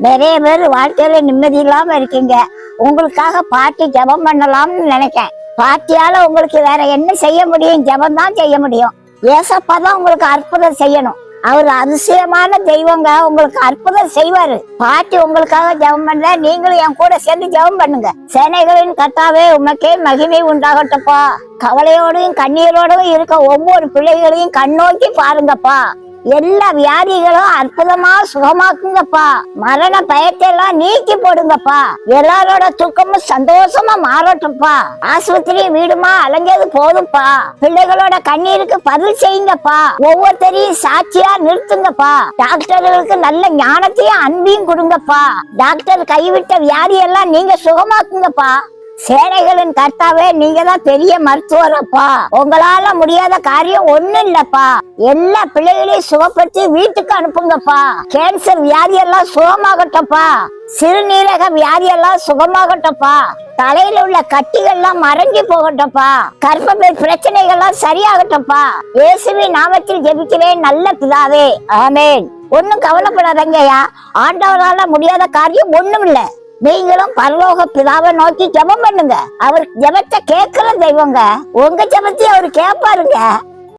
நிறைய பேர் வாழ்க்கையில நிம்மதி இல்லாம இருக்கீங்க. உங்களுக்காக பாட்டி ஜெபம் பண்ணலாம்னு நினைக்கேன். பாட்டியால உங்களுக்கு வேற என்ன செய்ய முடியும்? ஜெபம் தான் செய்ய முடியும். ஏசப்பா தான் உங்களுக்கு அற்புதம் செய்யணும். அவர் அதிசயமான தெய்வங்க, உங்களுக்கு அற்புதம் செய்வாரு. பாட்டி உங்களுக்காக ஜெபம் பண்ண, நீங்களும் என் கூட சேர்ந்து ஜெபம் பண்ணுங்க. சேனைகளின் கர்த்தாவே, உமக்கே மகிமை உண்டாகட்டப்பா. கவலையோடையும் கண்ணீரோடும் இருக்க ஒவ்வொரு பிள்ளைகளையும் கண்ணோக்கி பாருங்கப்பா. எல்லா வியாதிகளும் அற்புதமா சுகமாக்குங்கப்பா. மரண பயத்தை எல்லாம் நீக்கி போடுங்கப்பா. எல்லாரோட தூக்கமும் சந்தோஷமா மாறட்டும்ப்பா. ஆஸ்பத்திரி வீடுமா அலைஞ்சது போதும்ப்பா. பிள்ளைகளோட கண்ணீருக்கு பதில் செய்யுங்கப்பா. ஒவ்வொருத்தரையும் சாட்சியா நிறுத்துங்கப்பா. டாக்டர்களுக்கு நல்ல ஞானத்தையும் அன்பையும் கொடுங்கப்பா. டாக்டர் கைவிட்ட வியாதியெல்லாம் நீங்க சுகமாக்குங்கப்பா. சேனைகளின் கர்த்தாவே, நீங்க தான் பெரிய மருத்துவரப்பா. உங்களால முடியாத காரியம் ஒண்ணும் இல்லப்பா. எல்லா பிள்ளைகளையும் சுகப்படுத்தி வீட்டுக்கு அனுப்புங்கப்பா. கேன்சர் வியாதி எல்லாம் சுகமாகட்டப்பா. சிறுநீரக வியாதி எல்லாம் சுகமாகட்டப்பா. தலையில உள்ள கட்டிகள்லாம் மறைஞ்சு போகட்டப்பா. கர்ப்பப்பை பிரச்சனைகள்லாம் சரியாகட்டப்பா. இயேசுவின் நாமத்தில் ஜெபிக்கிறேன் நல்ல பிதாவே, ஆமென். ஒன்னும் கவலைப்படாதங்கய்யா. ஆண்டவரால முடியாத காரியம் ஒண்ணும் இல்ல. நீங்களும் பரலோக பிதாவை நோக்கி ஜெபம் பண்ணுங்க. அவர் ஜெபத்தை கேட்கிற தெய்வங்க. உங்க ஜெபத்தையும் அவர் கேட்பாருங்க.